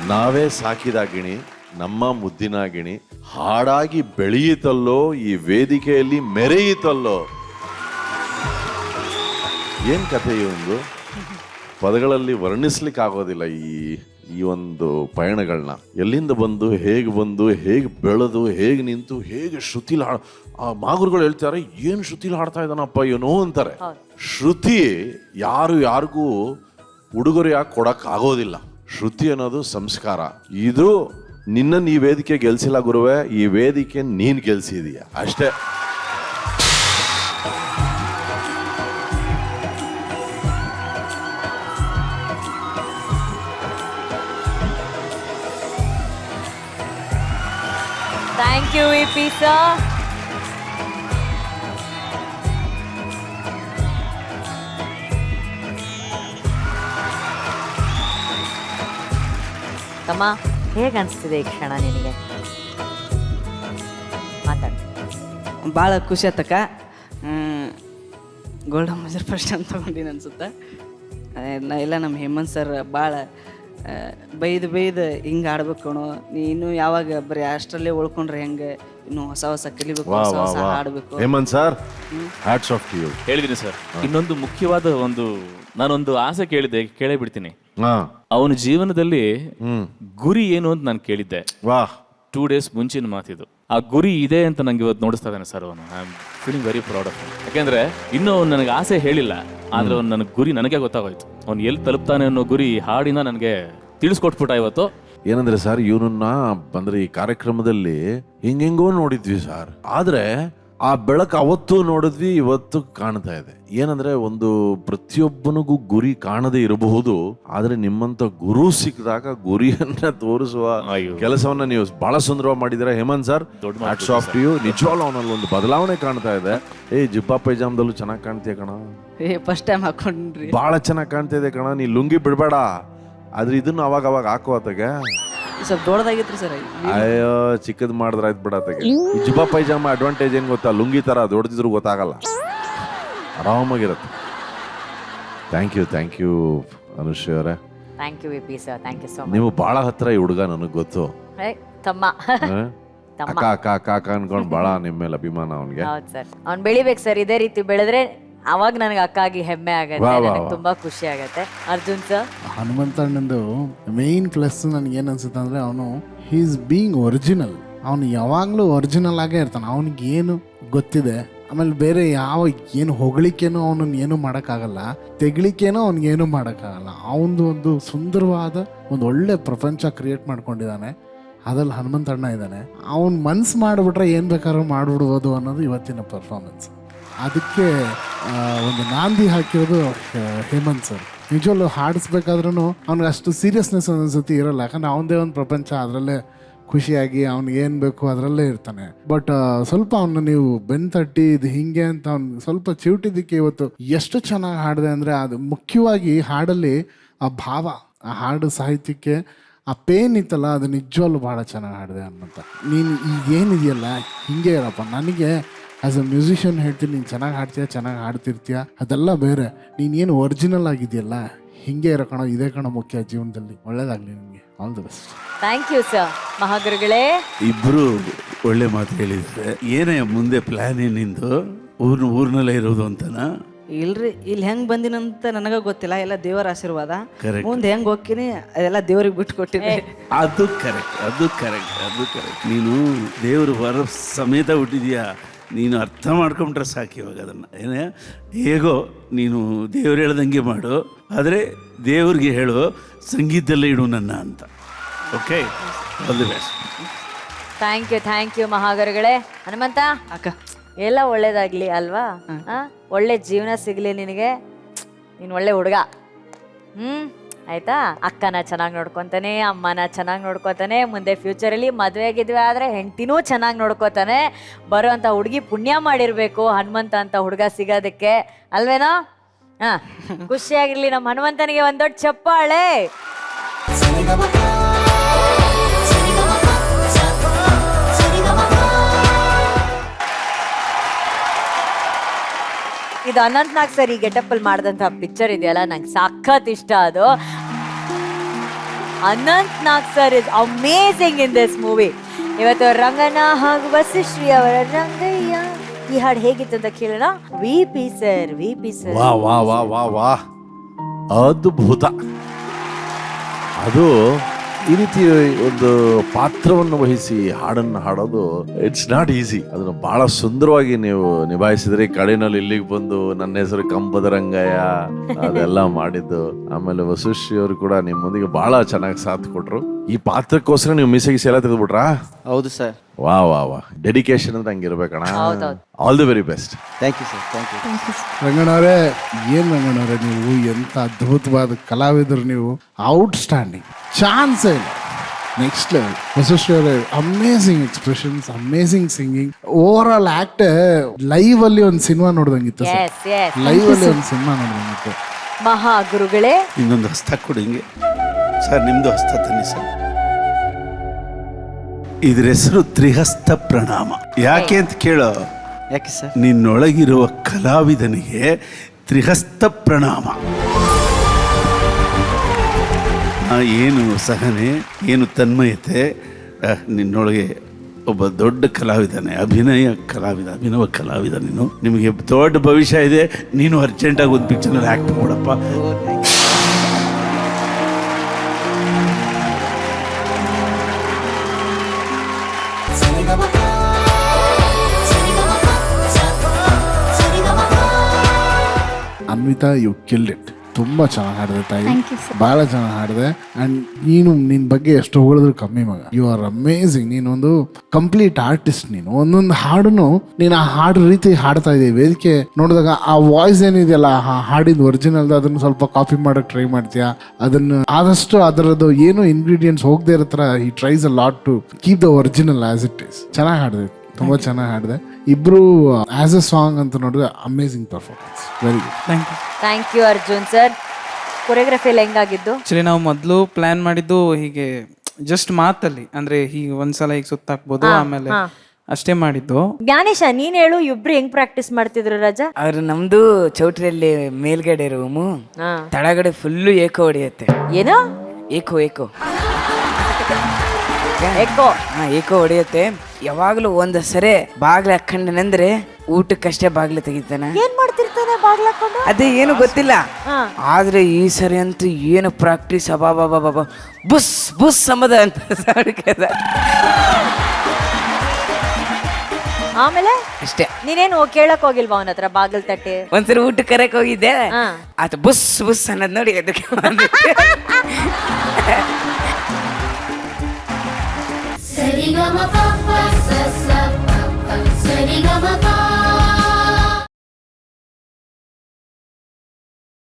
ನಾವೇ ಸಾಕಿದ ಗಿಣಿ, ನಮ್ಮ ಮುದ್ದಿನ ಗಿಣಿ ಹಾಡಾಗಿ ಬೆಳೆಯಿತಲ್ಲೋ, ಈ ವೇದಿಕೆಯಲ್ಲಿ ಮೆರೆಯಿತಲ್ಲೋ. ಏನ್ ಕಥೆ ಒಂದು ಪದಗಳಲ್ಲಿ ವರ್ಣಿಸ್ಲಿಕ್ಕೆ ಆಗೋದಿಲ್ಲ. ಈ ಒಂದು ಪಯಣಗಳನ್ನ ಎಲ್ಲಿಂದ ಬಂದು ಹೇಗೆ ಬೆಳೆದು ಹೇಗೆ ನಿಂತು ಹೇಗೆ ಶ್ರುತಿಲಿ ಆ ಮಾಗುರುಗಳು ಹೇಳ್ತಾರೆ, ಏನು ಶ್ರುತಿಲಿ ಹಾಡ್ತಾ ಇದ್ದಾನಪ್ಪ ಏನೋ ಅಂತಾರೆ. ಶ್ರುತಿ ಯಾರಿಗೂ ಉಡುಗೊರೆಯಾಗಿ ಕೊಡಕ್ ಆಗೋದಿಲ್ಲ. ಶ್ರುತಿ ಅನ್ನೋದು ಸಂಸ್ಕಾರ. ಇದು ನಿನ್ನ ಈ ವೇದಿಕೆ ಗೆಲ್ಸಿಲ್ಲ ಗುರುವೆ, ಈ ವೇದಿಕೆ ನೀನ್ ಗೆಲ್ಸಿದೀಯ ಅಷ್ಟೇ. Thank you V sir. ತಮ್ಮ, ಹೇಗೆ ಅನಿಸ್ತಿದೆ ಈ ಕ್ಷಣ ನಿನಗೆ? ಮಾತಾಡಿ. ಭಾಳ ಖುಷಿ ಆತಕ್ಕ. ಗೋಲ್ಡನ್ ಮೆಜರ್ ಫಸ್ಟ್ ಅಂತ ತಗೊಂಡಿನಿ ಅನ್ಸುತ್ತೆ. ಇಲ್ಲ ನಮ್ಮ ಹೇಮಂತ್ ಸರ್ ಭಾಳ ಬೈದು ಹಿಂಗೆ ಆಡ್ಬೇಕು ಕಣೋ, ನೀನು ಯಾವಾಗ ಬರೀ ಅಷ್ಟರಲ್ಲೇ ಉಳ್ಕೊಂಡ್ರೆ ಹೆಂಗೆ, ಇನ್ನು ಹೊಸ ಕಲಿಬೇಕು, ಹೊಸ ಹಾಡಬೇಕು. Hemant sir, hats off to you. ಹೇಳಿದ್ದೀನಿ ಸರ್. ಇನ್ನೊಂದು ಮುಖ್ಯವಾದ ನಾನೊಂದು ಆಸೆ ಕೇಳೇ ಬಿಡ್ತೀನಿ. ಅವನ ಜೀವನದಲ್ಲಿ ಗುರಿ ಏನು ಅಂತ ನಾನು ಕೇಳಿದ್ದೆ. 2 days ಮುಂಚಿನ ಮಾತಿದು. ಆ ಗುರಿ ಇದೆ ಅಂತ ನಂಗೆ ಇವತ್ತು ನೋಡಿಸ್ತಾ ಇದ್ದಾನೆ ಸರ್. ಅವನು I am feeling very proud of. ಯಾಕೆಂದ್ರೆ ಇನ್ನೂ ಅವ್ನು ನನಗೆ ಆಸೆ ಹೇಳಿಲ್ಲ, ಆದ್ರೆ ಅವ್ನು ನನಗೆ ಗುರಿ ನನಗೆ ಗೊತ್ತಾಗೋಯ್ತು. ಅವ್ನು ಎಲ್ಲಿ ತಲುಪ್ತಾನೆ ಅನ್ನೋ ಗುರಿ ಹಾಡಿನ ನನಗೆ ತಿಳಿಸ್ಕೊಟ್ಬಿಟ್ಟ ಇವತ್ತು. ಏನಂದ್ರೆ ಸರ್, ಇವನನ್ನ ಬಂದ್ರೆ ಈ ಕಾರ್ಯಕ್ರಮದಲ್ಲಿ ಹಿಂಗೆಂಗೋ ನೋಡಿದ್ವಿ ಸರ್, ಆದ್ರೆ ಆ ಬೆಳಕು ಅವತ್ತು ನೋಡಿದ್ವಿ, ಇವತ್ತು ಕಾಣ್ತಾ ಇದೆ. ಏನಂದ್ರೆ ಒಂದು ಪ್ರತಿಯೊಬ್ಬನಿಗೂ ಗುರಿ ಕಾಣದೇ ಇರಬಹುದು, ಆದ್ರೆ ನಿಮ್ಮಂತ ಗುರು ಸಿಕ್ಕಿದಾಗ ಗುರಿಯನ್ನ ತೋರಿಸುವ ಕೆಲಸವನ್ನ ನೀವು ಬಹಳ ಸುಂದರವಾಗಿ ಮಾಡಿದಿರ Hemanth sir. Hats off to you. ನಿಜವಾಗ್ಲೂ ಅವನಲ್ಲಿ ಒಂದು ಬದಲಾವಣೆ ಕಾಣ್ತಾ ಇದೆ. ಜಿಬ್ಬಾ ಪೈಜಾಮದಲ್ಲೂ ಚೆನ್ನಾಗಿ ಕಾಣ್ತೀಯ ಕಣ. ಫಸ್ಟ್ ಟೈಮ್ ಹಾಕೊಂಡ್ರಿ, ಬಹಳ ಚೆನ್ನಾಗಿ ಕಾಣ್ತಾ ಇದೆ ಕಣ. ನೀ ಲುಂಗಿ ಬಿಡ್ಬೇಡ, ಆದ್ರೆ ಇದನ್ನ ಅವಾಗ ಹಾಕೋ ಆತಗೆ. ಸ್ವಲ್ಪ ದೊಡ್ಡದಾಗಿತ್ರಿ ಸರ್. ಅಯ್ಯೋ, ಚಿಕ್ಕದ್ ಮಾಡಿದ್ರ ಆಯ್ತು ಬಿಡತ್ತಾಗೆ. ಈ ಜಿಬ್ಬಾ ಪೈಜಾಮ ಅಡ್ವಾಂಟೇಜ್ ಏನ್ ಗೊತ್ತಾ, ಲುಂಗಿ ತರ ದೊಡ್ಡದಿದ್ರು ಗೊತ್ತಾಗಲ್ಲ, ಆರಾಮಾಗಿರುತ್ತೆ. ಥ್ಯಾಂಕ್ ಯು ಅನುಶ್ರೀ ಅವರೇ. Thank you V sir. Thank you so much. ನೀವು ಬಹಳ ಹತ್ರ ಈ ಹುಡುಗ ನನಗ್ ಗೊತ್ತು. ತಮ್ಮ ಅಕ್ಕ ಅನ್ಕೊಂಡ್ ಬಹಳ ನಿಮ್ಮ ಮೇಲೆ ಅಭಿಮಾನ ಅವನ್ಗೆ. ಹೌದು ಸರ್. ಅವ್ನು ಬೆಳಿಬೇಕು ಸರ್, ಇದೇ ರೀತಿ ಬೆಳೆದ್ರೆ ಅವಾಗ ನನಗೆ ಅಕ್ಕಾಗಿ ಹೆಮ್ಮೆ ಆಗತ್ತೆ, ನನಗೆ ತುಂಬಾ ಖುಷಿ ಆಗತ್ತೆ. ಅರ್ಜುನ್ ಸರ್, ಹನುಮಂತಣ್ಣಂದು ಮೇನ್ ಪ್ಲಸ್ ನನಗೆ ಏನು ಅನ್ಸುತ್ತೆ ಅಂದರೆ, ಅವನು ಈಸ್ ಬೀಯಿಂಗ್ ಒರಿಜಿನಲ್. ಅವನು ಯಾವಾಗಲೂ ಒರಿಜಿನಲ್ ಆಗೇ ಇರ್ತಾನೆ. ಅವನಿಗೆ ಏನು ಗೊತ್ತಿದೆ, ಆಮೇಲೆ ಬೇರೆ ಏನು ಹೊಗಳಿಕೆನೋ ಅವನನ್ನು ಏನು ಮಾಡೋಕ್ಕಾಗಲ್ಲ, ತೆಗಳಿಕೆನೋ ಅವ್ನಿಗೇನು ಮಾಡೋಕ್ಕಾಗಲ್ಲ. ಅವನದು ಒಂದು ಸುಂದರವಾದ ಒಂದು ಒಳ್ಳೆ ಪ್ರಪಂಚ ಕ್ರಿಯೇಟ್ ಮಾಡ್ಕೊಂಡಿದ್ದಾನೆ. ಅದ್ರಲ್ಲಿ ಹನುಮಂತಣ್ಣ ಇದ್ದಾನೆ. ಅವ್ನು ಮನ್ಸು ಮಾಡಿಬಿಟ್ರೆ ಏನು ಬೇಕಾದ್ರೂ ಮಾಡಿಬಿಡ್ಬೋದು ಅನ್ನೋದು ಇವತ್ತಿನ ಪರ್ಫಾರ್ಮೆನ್ಸ್. ಅದಕ್ಕೆ ಒಂದು ನಾಂದಿ ಹಾಕಿರೋದು ಹೇಮಂತ್ ಸರ್. ನಿಜವಲ್ಲೂ ಹಾಡಿಸ್ಬೇಕಾದ್ರೂ ಅವ್ನಿಗೆ ಅಷ್ಟು ಸೀರಿಯಸ್ನೆಸ್ ಒಂದೊಂದ್ಸತಿ ಇರೋಲ್ಲ, ಯಾಕಂದ್ರೆ ಅವನದೇ ಒಂದು ಪ್ರಪಂಚ, ಅದರಲ್ಲೇ ಖುಷಿಯಾಗಿ ಅವ್ನಿಗೆ ಏನು ಬೇಕು ಅದರಲ್ಲೇ ಇರ್ತಾನೆ. ಬಟ್ ಸ್ವಲ್ಪ ಅವನು ನೀವು ಬೆನ್ನು ತಟ್ಟಿ ಇದು ಹಿಂಗೆ ಅಂತ ಅವ್ನು ಸ್ವಲ್ಪ ಚಿವುಟಿದ್ದಕ್ಕೆ ಇವತ್ತು ಎಷ್ಟು ಚೆನ್ನಾಗಿ ಹಾಡಿದೆ ಅಂದರೆ, ಅದು ಮುಖ್ಯವಾಗಿ ಹಾಡಲ್ಲಿ ಆ ಭಾವ, ಆ ಹಾಡು ಸಾಹಿತ್ಯಕ್ಕೆ ಆ ಪೇನ್ ಇತ್ತಲ್ಲ, ಅದು ನಿಜವಲ್ಲೂ ಭಾಳ ಚೆನ್ನಾಗಿ ಹಾಡಿದೆ ಅನ್ನೋಂಥ. ನೀನು ಈಗೇನಿದೆಯಲ್ಲ ಹಿಂಗೆ ಇರಪ್ಪ. ನನಗೆ ಆ್ಯಸ್ ಅ ಮ್ಯೂಸಿಷಿಯನ್ ಹೇಳ್ತೀನಿ, ನೀನು ಚೆನ್ನಾಗಿ ಹಾಡ್ತೀಯ, ಚೆನ್ನಾಗಿ ಹಾಡ್ತಿರ್ತೀಯ, ಅದೆಲ್ಲ ಬೇರೆ. ನೀನೇನು ಒರಿಜಿನಲ್ ಆಗಿದೆಯಲ್ಲ, ಹಿಂಗೆ ಇರೋ ಕಣೋ, ಇದೇ ಕಣೋ ಮುಖ್ಯ ಜೀವನದಲ್ಲಿ. ಒಳ್ಳೇದಾಗಲಿ ನಿಮಗೆ. All the best. Thank you sir. ಮಹಾಗುರುಗಳೇ, ಇಬ್ಬರು ಒಳ್ಳೆ ಮಾತು ಹೇಳಿದ್ರೆ. ಏನೇ ಮುಂದೆ ಪ್ಲ್ಯಾನ್ ಏನಿಂದು? ಊರ್ನಲ್ಲೇ ಇರೋದು ಅಂತನಾ? ಇಲ್ರಿ, ಇಲ್ಲಿ ಹೆಂಗ್ ಬಂದಿನಂತ ನನಗ ಗೊತ್ತಿಲ್ಲ, ಎಲ್ಲ ದೇವರ ಆಶೀರ್ವಾದ. Correct. ಮುಂದೆ ಹೆಂಗ್ ಹೋಗ್ತೀನಿ ಅದೆಲ್ಲ ದೇವ್ರಿಗೆ ಬಿಟ್ಟು ಕೊಟ್ಟಿದ್ದೆ. ಅದು ಕರೆಕ್ಟ್. ನೀನು ದೇವರು ಬರೋ ಸಮೇತ ಹುಟ್ಟಿದ್ಯಾ. ನೀನು ಅರ್ಥ ಮಾಡ್ಕೊಂಡ್ರೆ ಸಾಕು ಇವಾಗ ಅದನ್ನು. ಏನೇ ಹೇಗೋ ನೀನು ದೇವ್ರು ಹೇಳ್ದಂಗೆ ಮಾಡು, ಆದರೆ ದೇವ್ರಿಗೆ ಹೇಳು ಸಂಗೀತದಲ್ಲೇ ಇಡು ನನ್ನ ಅಂತ. Okay, all the best. Thank you ಮಹಾಗುರುಗಳೇ. ಹನುಮಂತ ಅಕ್ಕ, ಎಲ್ಲ ಒಳ್ಳೇದಾಗ್ಲಿ ಅಲ್ವಾ? ಒಳ್ಳೆ ಜೀವನ ಸಿಗ್ಲಿ ನಿನಗೆ, ನೀನು ಒಳ್ಳೆ ಹುಡುಗ. ಆಯ್ತಾ? ಅಕ್ಕನ ಚೆನ್ನಾಗಿ ನೋಡ್ಕೊತಾನೆ, ಅಮ್ಮನ ಚೆನ್ನಾಗಿ ನೋಡ್ಕೊತಾನೆ, ಮುಂದೆ ಫ್ಯೂಚರಲ್ಲಿ ಮದುವೆ ಆಗಿದ್ವಿ ಆದರೆ ಹೆಂಡತಿನೂ ಚೆನ್ನಾಗಿ ನೋಡ್ಕೊತಾನೆ. ಬರೋಂಥ ಹುಡುಗಿ ಪುಣ್ಯ ಮಾಡಿರಬೇಕು ಹನುಮಂತ ಅಂತ ಹುಡುಗ ಸಿಗೋದಕ್ಕೆ, ಅಲ್ವೇನೋ? ಖುಷಿಯಾಗಿರ್ಲಿ ನಮ್ಮ ಹನುಮಂತನಿಗೆ ಒಂದು ದೊಡ್ಡ ಚಪ್ಪಾಳೆ. ಇದು ಅನಂತ್ನಾಗ್ ಸರ್ ಈ ಗೆಟಪ್ ಅಲ್ಲಿ ಮಾಡಿದಂತಹ ಪಿಕ್ಚರ್ ಇದೆಯಲ್ಲ, ನಂಗೆ ಸಖತ್ ಇಷ್ಟ ಅದು. Anant Nag sir is amazing in this movie. ಇವತ್ತು ರಂಗಣ್ಣ ಹಾಗೂ ವಸಿಶ್ರೀ ಅವರ ರಂಗಯ್ಯ ಈ ಹಾಡು ಹೇಗಿತ್ತು ಅಂತ ಕೇಳೋಣ. ವಿ ಪಿ ಸರ್ ವಾ ವಾ ವಾ ವಾ ವಾ ಅದ್ಭುತ. ಅದು ಈ ರೀತಿ ಒಂದು ಪಾತ್ರವನ್ನು ವಹಿಸಿ ಹಾಡನ್ನು ಹಾಡೋದು ಇಟ್ಸ್ ನಾಟ್ ಈಸಿ. ಅದನ್ನು ಬಹಳ ಸುಂದರವಾಗಿ ನೀವು ನಿಭಾಯಿಸಿದ್ರಿ. ಕಡೆನಲ್ಲಿ ಇಲ್ಲಿಗೆ ಬಂದು ನನ್ನ ಹೆಸರು ಕಂಬದ ರಂಗಯ್ಯ ಅದೆಲ್ಲ ಮಾಡಿದ್ದು. ಆಮೇಲೆ ವಸುಶ್ರೀ ಅವರು ಕೂಡ ನಿಮ್ಮೊಂದಿಗೆ ಬಹಳ ಚೆನ್ನಾಗಿ ಸಾಥ್ ಕೊಟ್ರು. ಈ ಪಾತ್ರಕ್ಕೋಸ್ಕರ ನೀವು ಮೀಸೆಗೆ ಎಲ್ಲ ತೆಗೆದ್ಬಿಟ್ರಾ? ಹೌದು ಸರ್. ವಾ ವಾ ವಾ, ಡೆಡಿಕೇಶನ್ ಅಂದ್ರೆ ಹಂಗಿರ್ಬೇಕಣ್ಣ. ಹೌದೌದು. All the very best. Thank you sir. Thank you. ರಂಗಣ್ಣವ್ರೆ, ಏನ್ ರಂಗಣ್ಣವ್ರೆ ನೀವು ಎಂತ ಅದ್ಭುತವಾದ ಕಲಾವಿದರು ನೀವು. ಔಟ್ಸ್ಟ್ಯಾಂಡಿಂಗ್, ಚಾನ್ಸೇ ಇಲ್ಲ. Next level. ವಸುಶ್ರೀ ಅವರೇ, amazing expressions, amazing singing, over all act. Live ಅಲ್ಲಿ ಒಂದು ಸಿನಿಮಾ ನೋಡ್ದಂಗಿತ್ತು ಸರ್. ಎಸ್ ಎಸ್ ಲೈವ್ ಅಲ್ಲಿ ಒಂದು ಸಿನಿಮಾ ನೋಡ್ದಂಗಿತ್ತು. ಮಹಾ ಗುರುಗಳೇ. ಇನ್ನೊಂದು ಹಸ್ತ ಕೊಡಿ ಹಿಂಗೆ ಸರ್. ನಿಮ್ಮದು ಹಸ್ತ ತನ್ನಿ ಸರ್. ಇದ್ರ ಹೆಸರು ತ್ರಿಹಸ್ತ ಪ್ರಣಾಮ. ಯಾಕೆ ಅಂತ ಕೇಳೋ, ಯಾಕೆ ಸರ್? ನಿನ್ನೊಳಗಿರುವ ಕಲಾವಿದನಿಗೆ ತ್ರಿಹಸ್ತ ಪ್ರಣಾಮ. ಏನು ಸಹನೆ, ಏನು ತನ್ಮಯತೆ. ನಿನ್ನೊಳಗೆ ಒಬ್ಬ ದೊಡ್ಡ ಕಲಾವಿದನೇ, ಅಭಿನವ ಕಲಾವಿದ ನೀನು. ನಿಮಗೆ ದೊಡ್ಡ ಭವಿಷ್ಯ ಇದೆ. ನೀನು ಅರ್ಜೆಂಟಾಗಿ ಒಂದು ಪಿಕ್ಚರ್ನಲ್ಲಿ ಆ್ಯಕ್ಟ್ ಮಾಡಪ್ಪ. Anvita, you killed it. ತುಂಬ ಚೆನ್ನಾಗಿ ಹಾಡಿದೆ ತಾಯಿ, ಭಾಳ ಚೆನ್ನಾಗಿ ಹಾಡಿದೆ. ಆ್ಯಂಡ್ ನೀನು ನಿನ್ನ ಬಗ್ಗೆ ಎಷ್ಟು ಹೊಗಳಿದ್ರು ಕಮ್ಮಿ ಮಗ. You are amazing. ನೀನೊಂದು ಕಂಪ್ಲೀಟ್ ಆರ್ಟಿಸ್ಟ್. ನೀನು ಒಂದೊಂದು ಹಾಡನ್ನು ನೀನು ಆ ಹಾಡು ರೀತಿ ಹಾಡ್ತಾ ಇದ್ದೀವಿ. ವೇದಿಕೆ ನೋಡಿದಾಗ ಆ ವಾಯ್ಸ್ ಏನಿದೆಯಲ್ಲ, ಆ ಹಾಡಿದ ಒರಿಜಿನಲ್, ಅದನ್ನು ಸ್ವಲ್ಪ ಕಾಪಿ ಮಾಡೋಕ್ಕೆ ಟ್ರೈ ಮಾಡ್ತೀಯಾ. ಅದನ್ನು ಆದಷ್ಟು ಅದರದ್ದು ಏನು ಇಂಗ್ರೀಡಿಯೆಂಟ್ಸ್ ಹೋಗದೆ ಇರೋ ಥರ ಈ tries a lot to keep the original as it is. ಚೆನ್ನಾಗಿ ಹಾಡಿದೆ, ತುಂಬ ಚೆನ್ನಾಗಿ ಹಾಡಿದೆ. ಇಬ್ರು ಆಸ್ ಎ ಸಾಂಗ್ ಅಂತ ನೋಡಿದ್ರೆ amazing performance. Very good. Thank you Arjun sir. Choreography ಎಲ್ಲ ಹೆಂಗಾಗಿದ್ದು? ಆಕ್ಚುಲಿ ನಾವು ಮೊದಲು ಪ್ಲಾನ್ ಮಾಡಿದ್ದು ಹೀಗೆ ಜಸ್ಟ್ ಮಾತಲ್ಲಿ, ಅಂದ್ರೆ ಹೀಗೆ ಒಂದ್ಸಲ ಈಗ ಸುತ್ತಾಕ್ಬೋದು ಆಮೇಲೆ ಅಷ್ಟೇ ಮಾಡಿದ್ದು. ಜ್ಞಾನೇಶ, ನೀನ್ ಹೇಳು, ಇಬ್ರು ಹೆಂಗ್ ಪ್ರಾಕ್ಟೀಸ್ ಮಾಡ್ತಿದ್ರು ರಾಜಾ? ಅವ್ರು ನಮ್ದು ಚೌಟ್ರಿಯಲ್ಲಿ ಮೇಲ್ಗಡೆ ರೂಮು, ತಳಗಡೆ ಫುಲ್ಲು ಏಕೋ ಹೊಡೆಯುತ್ತೆ. ಏನು ಏಕೋ ಏಕೋ ಎಕ್ಕೋ? ಏಕೋ ಹೊಡೆಯುತ್ತೆ. ಯಾವಾಗ್ಲೂ ಒಂದ್ ಸರಿ ಬಾಗ್ಲ ಹಾಕೊಂಡನಂದ್ರೆ ಊಟಕ್ಕಷ್ಟೇ ಬಾಗ್ಲು ತೆಗಿತಾನೆ. ಏನ್ ಮಾಡ್ತಿರ್ತಾನೆ ಬಾಗ್ಲ ಹಾಕೊಂಡು? ಅದೇ ಏನು ಗೊತ್ತಿಲ್ಲ. ಆದ್ರೆ ಈ ಸರಿ ಅಂತೂ ಏನು ಪ್ರಾಕ್ಟೀಸ್, ಅಬಾಬಾಬಾಬಾ, ಬುಸ್ ಬುಸ್ ಸಂಬದ ಅಂತ ಆಮೇಲೆ ಅಷ್ಟೇ. ನೀನೇನು ಕೇಳಕ್ ಹೋಗಿಲ್ವಾ ಅವನ ಹತ್ರ ಬಾಗಿಲ್ ತಟ್ಟಿ? ಒಂದ್ಸರಿ ಊಟ ಕರೆಕ್ ಹೋಗಿದ್ದೆ, ಆತ ಬುಸ್ ಬುಸ್ ಅನ್ನೋದ್ ನೋಡಿ ಅದಕ್ಕೆ ಸರಿಗಮಪ